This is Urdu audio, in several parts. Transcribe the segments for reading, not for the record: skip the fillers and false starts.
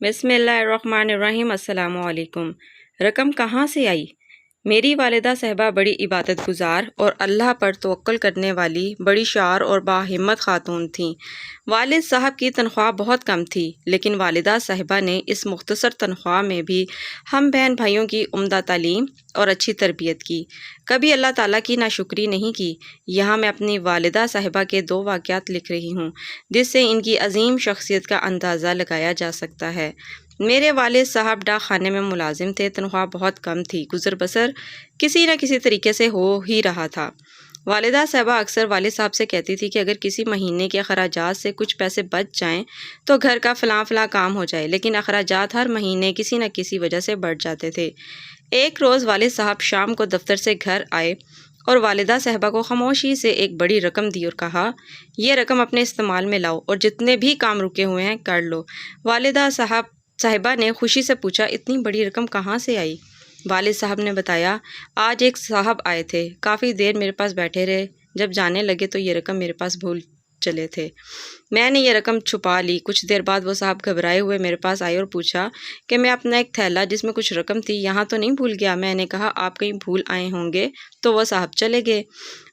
بسم اللہ الرحمن الرحیم۔ السلام علیکم۔ رقم کہاں سے آئی؟ میری والدہ صاحبہ بڑی عبادت گزار اور اللہ پر توکل کرنے والی بڑی شاعر اور باہمت خاتون تھیں۔ والد صاحب کی تنخواہ بہت کم تھی، لیکن والدہ صاحبہ نے اس مختصر تنخواہ میں بھی ہم بہن بھائیوں کی عمدہ تعلیم اور اچھی تربیت کی، کبھی اللہ تعالیٰ کی ناشکری نہیں کی۔ یہاں میں اپنی والدہ صاحبہ کے 2 واقعات لکھ رہی ہوں، جس سے ان کی عظیم شخصیت کا اندازہ لگایا جا سکتا ہے۔ میرے والد صاحب ڈاک خانے میں ملازم تھے، تنخواہ بہت کم تھی، گزر بسر کسی نہ کسی طریقے سے ہو ہی رہا تھا۔ والدہ صاحبہ اکثر والد صاحب سے کہتی تھی کہ اگر کسی مہینے کے اخراجات سے کچھ پیسے بچ جائیں تو گھر کا فلاں کام ہو جائے، لیکن اخراجات ہر مہینے کسی نہ کسی وجہ سے بڑھ جاتے تھے۔ ایک روز والد صاحب شام کو دفتر سے گھر آئے اور والدہ صاحبہ کو خاموشی سے ایک بڑی رقم دی اور کہا، یہ رقم اپنے استعمال میں لاؤ اور جتنے بھی کام رکے ہوئے ہیں کر لو۔ والدہ صاحبہ نے خوشی سے پوچھا، اتنی بڑی رقم کہاں سے آئی؟ والد صاحب نے بتایا، آج ایک صاحب آئے تھے، کافی دیر میرے پاس بیٹھے رہے، جب جانے لگے تو یہ رقم میرے پاس بھول چلے تھے۔ میں نے یہ رقم چھپا لی۔ کچھ دیر بعد وہ صاحب گھبرائے ہوئے میرے پاس آئے اور پوچھا کہ میں اپنا ایک تھیلا جس میں کچھ رقم تھی یہاں تو نہیں بھول گیا؟ میں نے کہا، آپ کہیں بھول آئے ہوں گے، تو وہ صاحب چلے گئے۔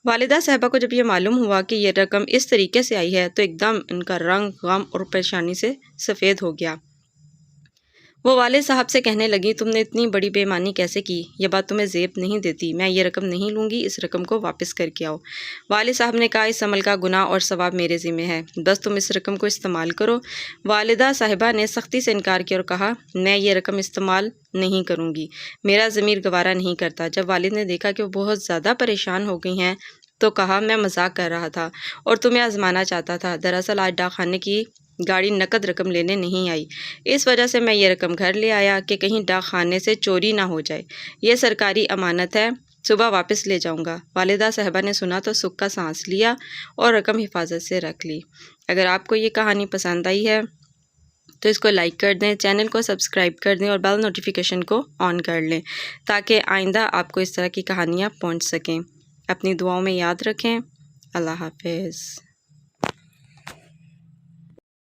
والدہ صاحبہ کو جب یہ معلوم ہوا کہ یہ رقم اس طریقے سے آئی ہے تو ایک دم ان کا رنگ غم اور پریشانی سے سفید ہو گیا۔ وہ والد صاحب سے کہنے لگی، تم نے اتنی بڑی بے ایمانی کیسے کی؟ یہ بات تمہیں زیب نہیں دیتی، میں یہ رقم نہیں لوں گی، اس رقم کو واپس کر کے آؤ۔ والد صاحب نے کہا، اس عمل کا گناہ اور ثواب میرے ذمہ ہے، بس تم اس رقم کو استعمال کرو۔ والدہ صاحبہ نے سختی سے انکار کیا اور کہا، میں یہ رقم استعمال نہیں کروں گی، میرا ضمیر گوارا نہیں کرتا۔ جب والد نے دیکھا کہ وہ بہت زیادہ پریشان ہو گئی ہیں تو کہا، میں مذاق کر رہا تھا اور تمہیں آزمانا چاہتا تھا، دراصل آج ڈاک خانے کی گاڑی نقد رقم لینے نہیں آئی، اس وجہ سے میں یہ رقم گھر لے آیا کہ کہیں ڈاک خانے سے چوری نہ ہو جائے، یہ سرکاری امانت ہے، صبح واپس لے جاؤں گا۔ والدہ صاحبہ نے سنا تو سکھ کا سانس لیا اور رقم حفاظت سے رکھ لی۔ اگر آپ کو یہ کہانی پسند آئی ہے تو اس کو لائک کر دیں، چینل کو سبسکرائب کر دیں اور بیل نوٹیفیکیشن کو آن کر لیں تاکہ آئندہ آپ کو اس طرح کی کہانیاں پہنچ سکیں۔ اپنی دعاؤں میں یاد رکھیں۔ اللہ حافظ۔